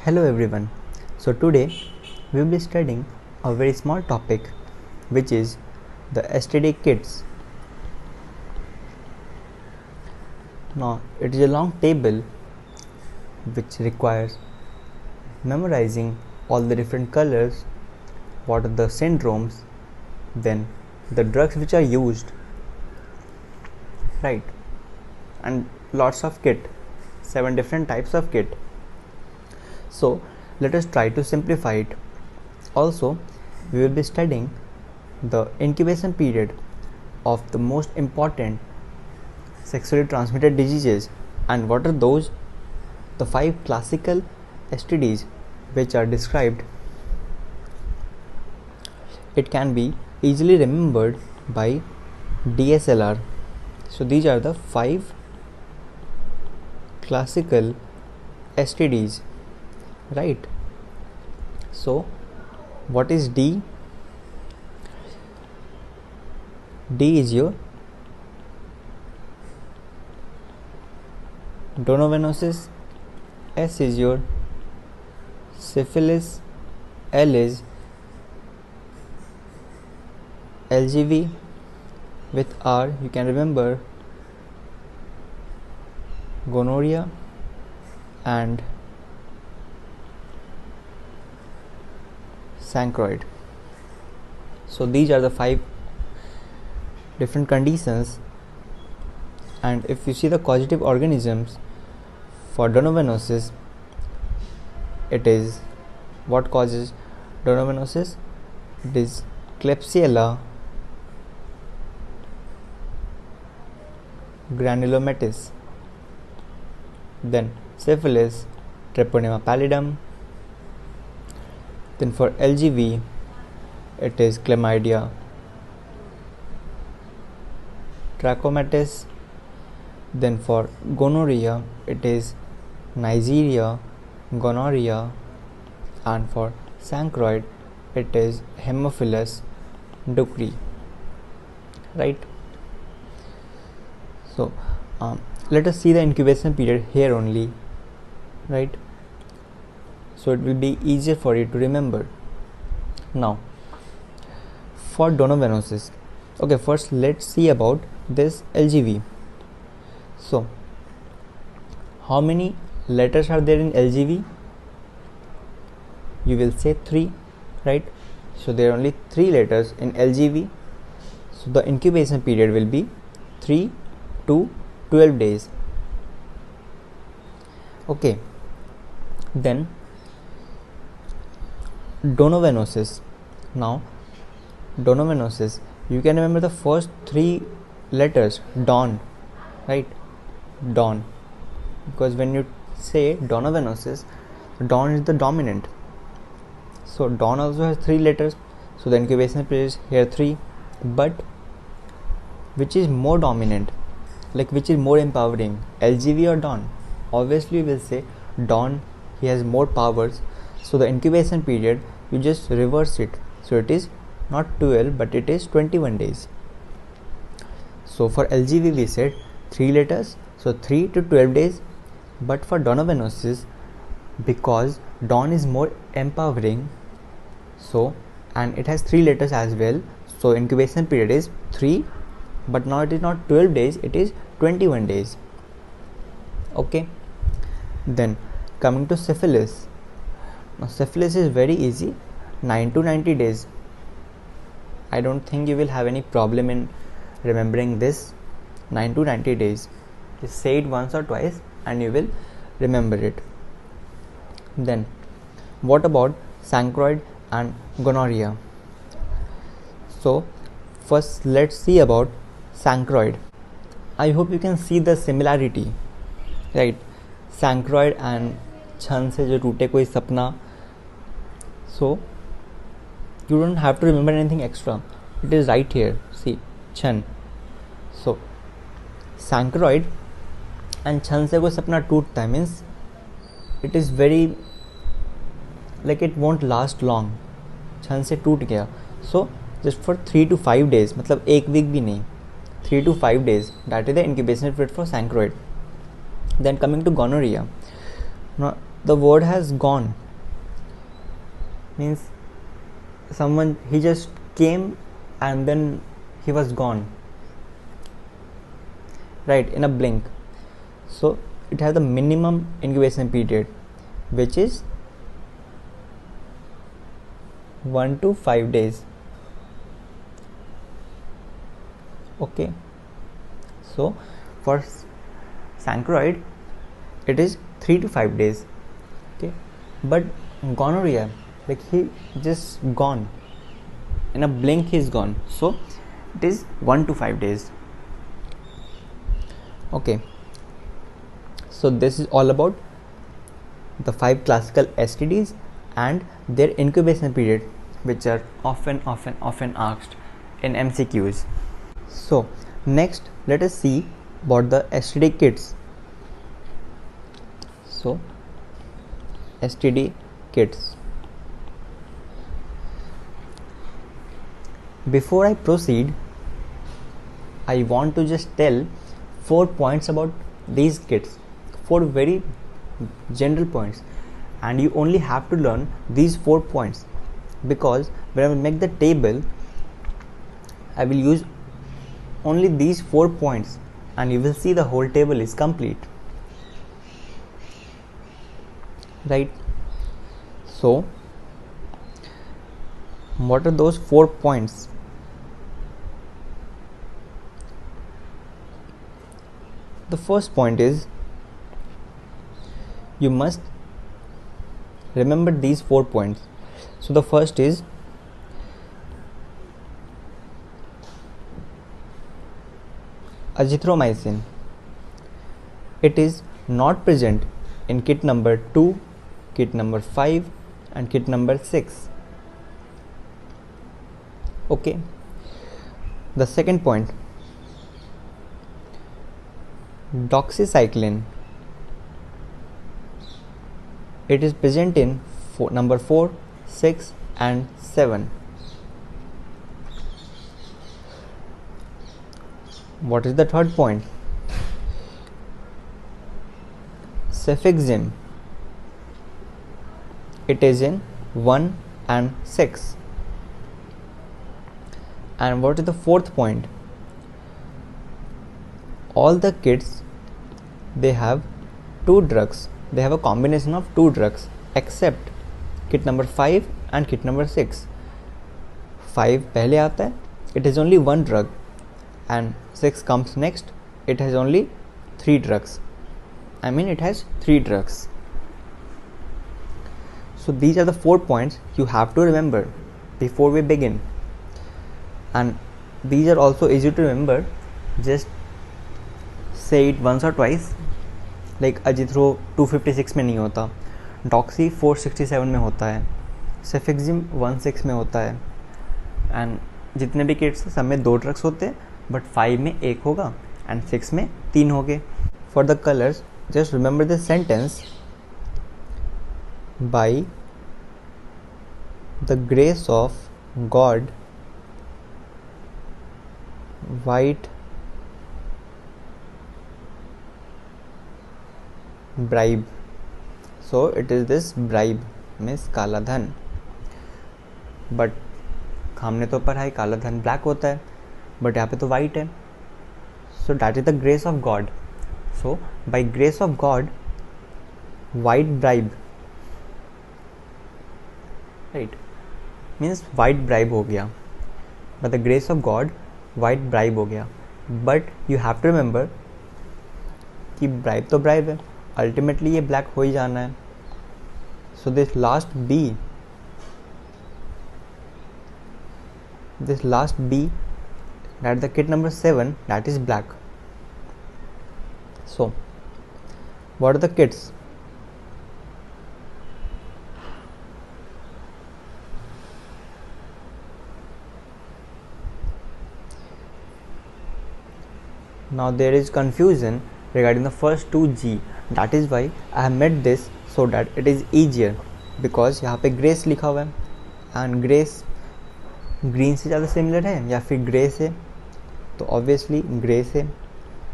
Hello everyone. So today we will be studying a very small topic which is the STD kits. Now it is a long table which requires memorizing all the different colors, what are the syndromes, then the drugs which are used, right, and lots of kit, 7 different types of kit. So let us try to simplify it. Also, we will be studying the incubation period of the most important sexually transmitted diseases and what are those, the 5 classical STDs which are described. It can be easily remembered by DSLR. So these are the 5 classical STDs, right? So what is D? D is your donovanosis, S is your syphilis, L is LGV, with R you can remember gonorrhea and chancroid. So these are the 5 different conditions, and if you see the causative organisms for donovanosis, it is what causes donovanosis? It is Klebsiella granulomatis, then syphilis, Treponema pallidum, then for LGV it is Chlamydia trachomatis, then for gonorrhea it is Neisseria gonorrhea, and for chancroid it is Haemophilus ducreyi, right? So let us see the incubation period here only, right? So it will be easier for you to remember. Now for donovanosis, okay, first let's see about this LGV. So how many letters are there in LGV? You will say 3, right? So there are only 3 letters in LGV. So the incubation period will be 3 to 12 days. Okay, then donovanosis. Now donovanosis, you can remember the first 3 letters, don, right? Don, because when you say donovanosis, don is the dominant. So don also has 3 letters, so the incubation period is here 3. But which is more dominant, like which is more empowering, LGV or don? Obviously you will say don, he has more powers. So the incubation period, you just reverse it, so it is not 12 but it is 21 days. So for LGV we said 3 letters, so 3 to 12 days. But for donovanosis, because don is more empowering, so and it has 3 letters as well, so incubation period is 3, but now it is not 12 days, it is 21 days. Okay, then coming to syphilis. Now syphilis is very easy, 9 to 90 days. I don't think you will have any problem in remembering this. 9 to 90 days, just say it once or twice and you will remember it. Then what about chancroid and gonorrhea? So first let's see about chancroid. I hope you can see the similarity, right? Chancroid and छन से जो टूटे कोई सपना. So you don't have to remember anything extra, it is right here, see, छन. So chancroid and छन से कोई सपना टूटता है means it is very, like it won't last long. छन से टूट गया, so just for 3 to 5 days, मतलब एक वीक भी नहीं, 3 to 5 days, that is the incubation period for chancroid. Then coming to gonorrhea. Now the word has gone means someone, he just came and then he was gone, right, in a blink. So it has a minimum incubation period, which is 1 to 5 days. Okay, so for Sancroid it is 3 to 5 days. Okay, but gonorrhea, like he just gone in a blink, he's gone, so it is 1 to 5 days. Okay, so this is all about the 5 classical STDs and their incubation period, which are often asked in MCQs. So next let us see about the STD kits. So STD kits. Before I proceed, I want to just tell 4 points about these kits, 4 very general points, and you only have to learn these 4 points, because when I will make the table, I will use only these 4 points and you will see the whole table is complete, right? So what are those 4 points? The first point is, you must remember these 4 points. So the first is azithromycin. It is not present in kit number 2, kit number 5 and kit number 6. Okay. The second point, doxycycline. It is present in number 4, 6 and 7. What is the third point? Cefixime. It is in 1 and 6. And what is the fourth point? All the kits, they have 2 drugs. They have a combination of 2 drugs, except kit number 5 and kit number 6. 5 पहले आता है, it has only 1 drug, and 6 comes next, it has only 3 drugs. I mean, it has 3 drugs. So these are the 4 points you have to remember before we begin, and these are also easy to remember. Just say it once or twice. Like अजिथ्रो 256 में नहीं होता, Doxy 467 में होता है, cefixime 16 में होता है, and जितने भी किट्स सब में 2 ड्रग्स होते हैं, बट 5 में 1 होगा एंड 6 में 3 होंगे. For the colours, just remember this sentence: bye the grace of God white bribe. So it is this bribe means काला धन, बट हमने तो पढ़ा है काला धन ब्लैक होता है, बट यहाँ पे तो वाइट है. So that is the grace of God. So by grace of God white bribe, right, means white bribe हो गया. By the grace of God white bribe हो गया, but you have to remember कि bribe तो bribe है, ultimately ये black हो ही जाना है. So this last B that the kit number 7, that is black. So what are the kits? Now there is confusion regarding the first 2G. That is why I have made this so that it is easier, because यहाँ पे grace लिखा हुआ है, and grace green से ज़्यादा similar है या फिर ग्रे से, तो ऑब्वियसली ग्रे से.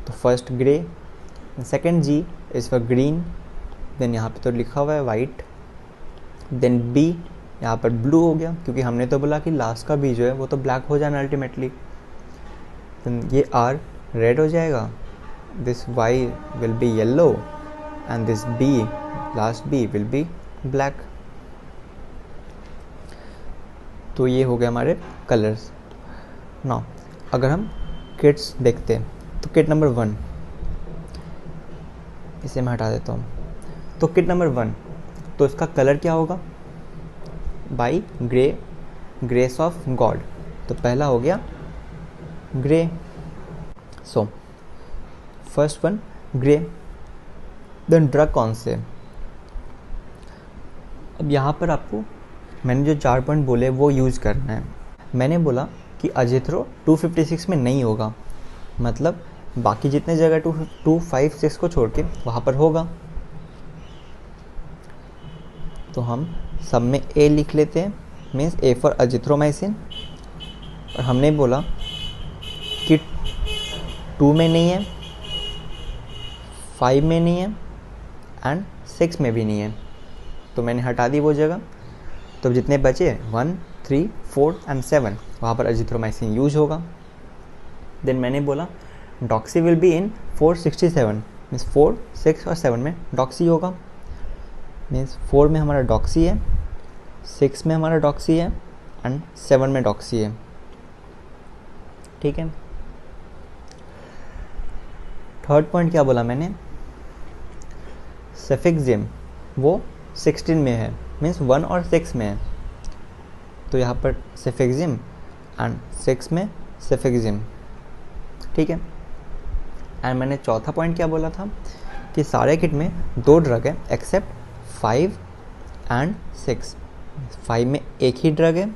तो first grey, second G is for green, then यहाँ पे तो लिखा हुआ है वाइट, देन बी यहाँ पर ब्लू हो गया, क्योंकि हमने तो बोला कि लास्ट का बी जो है वो तो ब्लैक हो जाना अल्टीमेटली। देन ये आर रेड हो जाएगा, this Y will be yellow and this B, last B will be black. तो ये हो गया हमारे कलर्स। नाउ अगर हम किट्स देखते हैं तो किट नंबर 1, इसे मैं हटा देता हूँ। तो किट नंबर 1, तो इसका कलर क्या होगा, बाई ग्रेस ऑफ गॉड। तो पहला हो गया grey, so first one grey. Then drug कौन से, अब यहाँ पर आपको मैंने जो 4 पॉइंट बोले वो यूज़ करना है। मैंने बोला कि अजिथ्रो 256 में नहीं होगा, मतलब बाकी जितने जगह 256 को छोड़ के वहाँ पर होगा। तो हम सब में ए लिख लेते हैं, मीन्स ए फॉर अजिथ्रोमाइसिन। और हमने बोला कि 2 में नहीं है, 5 में नहीं है एंड 6 में भी नहीं है, तो मैंने हटा दी वो जगह। तो जितने बचे 1, 3, 4 एंड 7 वहाँ पर अजिथ्रोमाइसिन यूज होगा। देन मैंने बोला Doxy will be in 467, means 4, 6 और 7 में डॉक्सी होगा। मीन्स 4 में हमारा डॉक्सी है, 6 में हमारा डॉक्सी है एंड 7 में डॉक्सी है। ठीक है, थर्ड पॉइंट क्या बोला मैंने, सेफिक्सिम वो 16 में है, मीन्स 1 और 6 में है, तो यहाँ पर सेफिक्सिम एंड 6 में सेफिक्सिम। ठीक है, एंड मैंने चौथा पॉइंट क्या बोला था कि सारे किट में 2 ड्रग है एक्सेप्ट 5 एंड 6। 5 में एक ही ड्रग है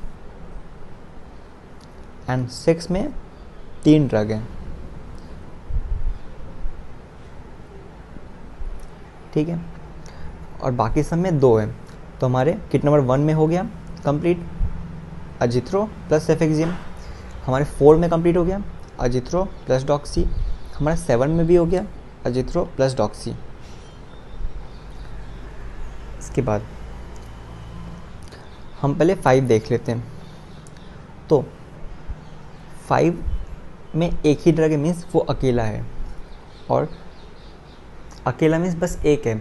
एंड 6 में 3 ड्रग है। ठीक है, और बाकी सब में 2 है। तो हमारे किट नंबर 1 में हो गया कंप्लीट अजिथ्रो प्लस सेफिक्सिम, हमारे 4 में कंप्लीट हो गया अजिथ्रो प्लस डॉक्सी, हमारा 7 में भी हो गया अजिथ्रो प्लस डॉक्सी। इसके बाद हम पहले 5 देख लेते हैं। तो 5 में एक ही ड्रग है, मीन्स वो अकेला है, और अकेला मीन्स बस एक है।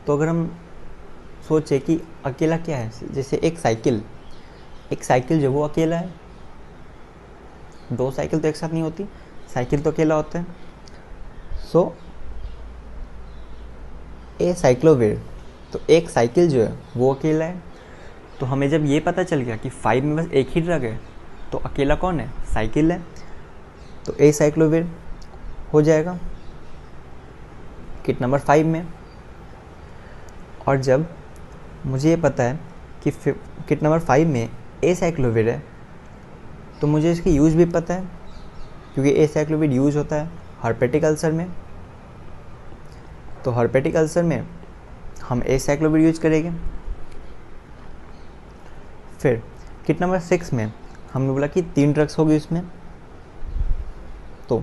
तो अगर हम सोचे कि अकेला क्या है, जैसे एक साइकिल जो वो अकेला है, 2 साइकिल तो एक साथ नहीं होती, साइकिल तो अकेला होता है। सो ए साइक्लोवीर, तो एक साइकिल जो है वो अकेला है। तो हमें जब ये पता चल गया कि 5 में बस एक ही ड्रग है, तो अकेला कौन है, साइकिल है, तो ए साइक्लोवीर हो जाएगा किट नंबर 5 में। और जब मुझे ये पता है कि किट नंबर 5 में ए साइक्लोवीर है, तो मुझे इसकी यूज़ भी पता है, क्योंकि ए साइक्लोवीर यूज़ होता है हर्पेटिक अल्सर में। तो हर्पेटिक अल्सर में हम ए साइक्लोवीर यूज करेंगे। फिर किट नंबर 6 में हमने बोला कि 3 ड्रग्स होगी उसमें। तो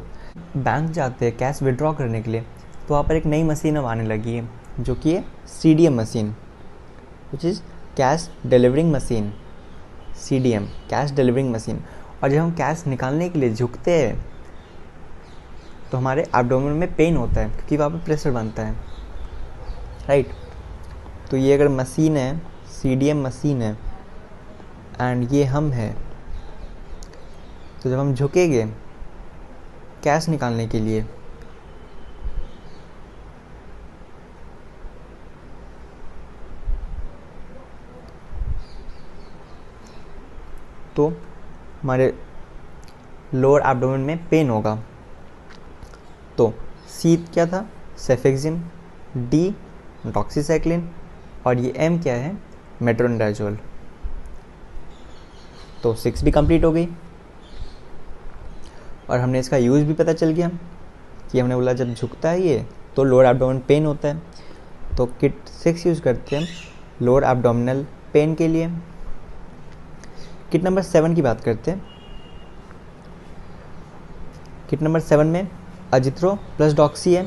बैंक जाते हैं कैश विड्रॉ करने के लिए, तो वहाँ पर एक नई मशीन अब आने लगी है, जो कि है CDM machine, which is cash delivering machine, CDM cash delivering machine. और जब हम कैश निकालने के लिए झुकते हैं तो हमारे एब्डोमेन में पेन होता है, क्योंकि वहाँ पर प्रेशर बनता है, राइट। तो ये अगर मशीन है, CDM मशीन है, एंड ये हम हैं, तो जब हम झुकेंगे कैश निकालने के लिए, तो हमारे लोअर एब्डोमेन में पेन होगा। तो सी क्या था, सेफिक्सिम, डी डॉक्सीसाइक्लिन, और ये एम क्या है, मेट्रोनिडाजोल। तो 6 भी कंप्लीट हो गई, और हमने इसका यूज़ भी पता चल गया कि हमने बोला जब झुकता है ये तो लोअर एब्डोमेन पेन होता है। तो किट 6 यूज़ करते हैं लोअर एब्डोमिनल पेन के लिए। किट नंबर 7 की बात करते हैं। किट नंबर 7 में अजिथ्रो प्लस डॉक्सी है,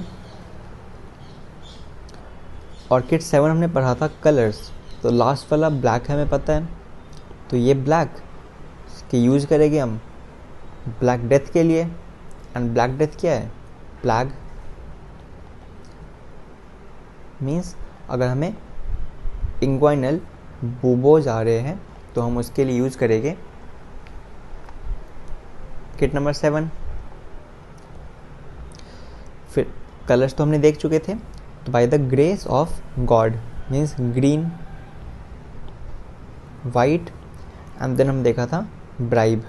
ऑर्किड 7 हमने पढ़ा था कलर्स, तो लास्ट वाला ब्लैक हमें पता है, तो ये ब्लैक की यूज़ करेंगे हम ब्लैक डेथ के लिए। एंड ब्लैक डेथ क्या है? प्लैग। मीन्स अगर हमें इंग्वाइनल बुबोज आ रहे हैं तो हम उसके लिए यूज़ करेंगे किट नंबर 7। फिर कलर्स तो हमने देख चुके थे, तो by the grace of God means green, white, and then हम देखा था ब्राइब,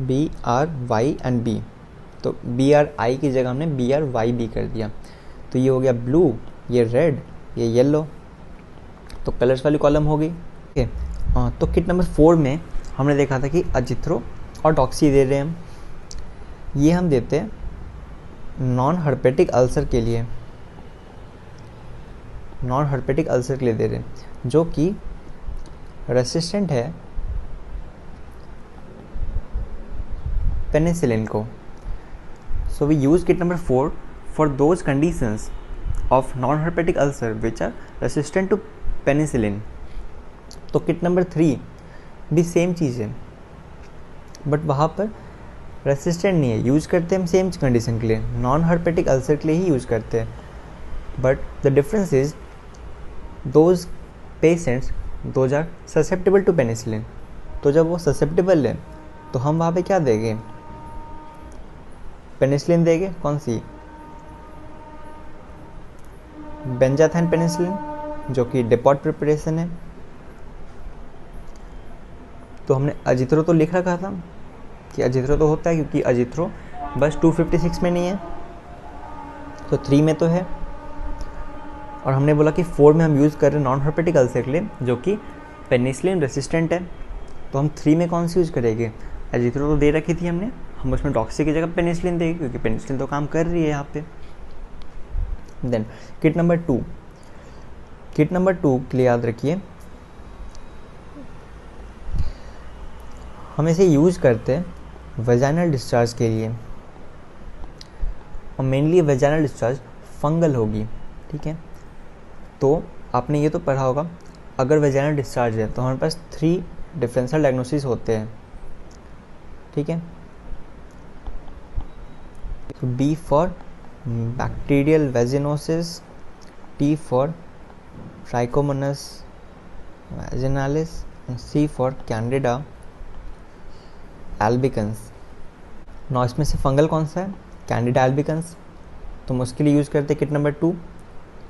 BRY एंड B, तो BRI की जगह हमने BRYB कर दिया। तो ये हो गया ब्लू, ये रेड, ये येलो, तो कलर्स वाली कॉलम होगी। ओके, तो किट नंबर 4 में हमने देखा था कि अजिथ्रो और डॉक्सी दे रहे हैं हम, ये हम देते हैं नॉन हर्पेटिक अल्सर के लिए, नॉन हर्पेटिक अल्सर के लिए दे रहे हैं जो कि रेसिस्टेंट है पेनिसिलिन को। So we use kit number 4 for those conditions of non herpetic ulcer which are resistant to penicillin. तो किट नंबर 3 भी सेम चीज़ है, बट वहाँ पर रेसिस्टेंट नहीं है, यूज़ करते हैं हम सेम कंडीशन के लिए, नॉन हर्पेटिक अल्सर के लिए ही यूज़ करते हैं। But the difference is those patients those are susceptible to penicillin. तो जब वो ससेप्टेबल है तो हम वहाँ पे क्या देंगे? पेनिसिलिन देंगे। कौन सी? बेंजाथाइन पेनिसिलिन, जो कि डेपॉट प्रिपरेशन है। तो हमने अजिथ्रो तो लिख रखा था कि अजिथ्रो तो होता है, क्योंकि अजिथ्रो बस 256 में नहीं है, तो 3 में तो है। और हमने बोला कि 4 में हम यूज़ कर रहे हैं नॉन हर्पेटिक अल्सर के लिए जो कि पेनिसिलिन रेसिस्टेंट है, तो हम 3 में कौन सी यूज़ करेंगे? अजिथ्रो तो दे रखी थी हमने, हम उसमें डॉक्सी की जगह पेनिसिलिन देंगे, क्योंकि पेनिसिलिन तो काम कर रही है यहाँ पे। Then kit number 2, kit number 2 के लिए याद रखिए हम इसे यूज़ करते हैं वेजाइनल डिस्चार्ज के लिए, और मेनली वेजाइनल डिस्चार्ज फंगल होगी, ठीक है। तो आपने ये तो पढ़ा होगा, अगर वेजाइनल डिस्चार्ज है तो हमारे पास 3 डिफरेंशियल डायग्नोसिस होते हैं, ठीक है। तो B for bacterial vaginosis, T for Trichomonas vaginalis, C for Candida albicans. Now इसमें से फंगल कौन सा है? Candida albicans. तो हम उसके लिए यूज़ करते हैं किट नंबर 2।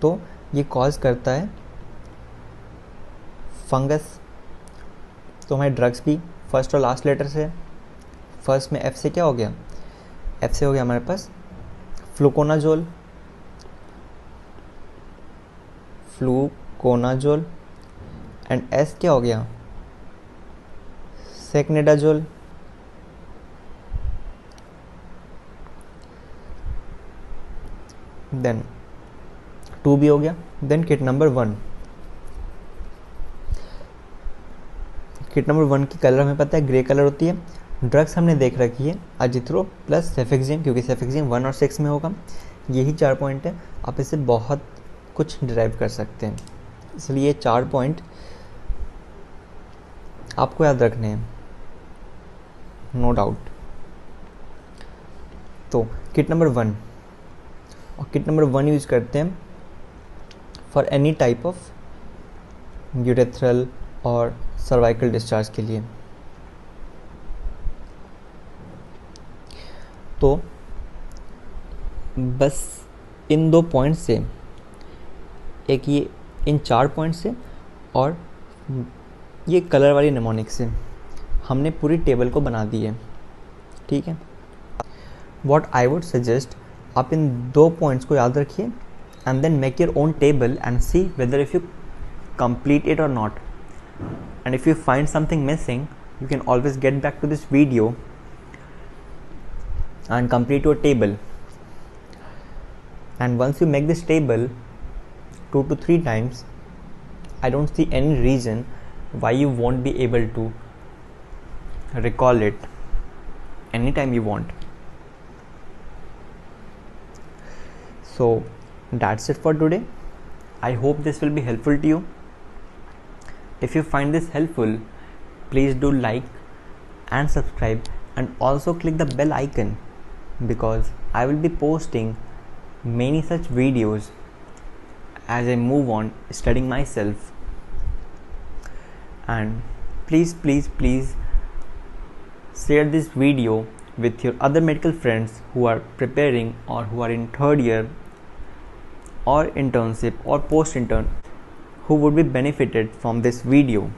तो ये कॉज करता है फंगस। तो हमारे ड्रग्स की फर्स्ट और लास्ट लेटर से, फर्स्ट में F से क्या हो गया? F से हो गया हमारे पास फ्लूकोनाजोल, फ्लूकोनाजोल, एंड S क्या हो गया? सेक्नेडाजोल। देन 2 भी हो गया। Then kit number 1, kit number 1 की कलर हमें पता है ग्रे कलर होती है। ड्रग्स हमने देख रखी है अजिथ्रो प्लस सेफेक्सिम, क्योंकि सेफेक्सिम 1 और 6 में होगा। यही 4 पॉइंट है, आप इससे बहुत कुछ डिराइव कर सकते हैं, इसलिए ये 4 पॉइंट आपको याद रखने हैं, नो डाउट। तो किट नंबर 1, और किट नंबर 1 यूज़ करते हैं for any type of urethral और सर्वाइकल डिस्चार्ज के लिए। तो बस इन 2 पॉइंट से, एक ये इन 4 पॉइंट से और ये कलर वाली निमोनिक से हमने पूरी टेबल को बना दी है, ठीक है। व्हाट आई वुड सजेस्ट, आप इन 2 पॉइंट्स को याद रखिए and then make your own table and see whether if you complete it or not, and if you find something missing you can always get back to this video and complete your table. And once you make this table 2 to 3 times, I don't see any reason why you won't be able to recall it anytime you want. So that's it for today. I hope this will be helpful to you. If you find this helpful, please do like and subscribe, and also click the bell icon, because I will be posting many such videos as I move on studying myself. And please share this video with your other medical friends who are preparing or who are in third year or internship or post intern, who would be benefited from this video.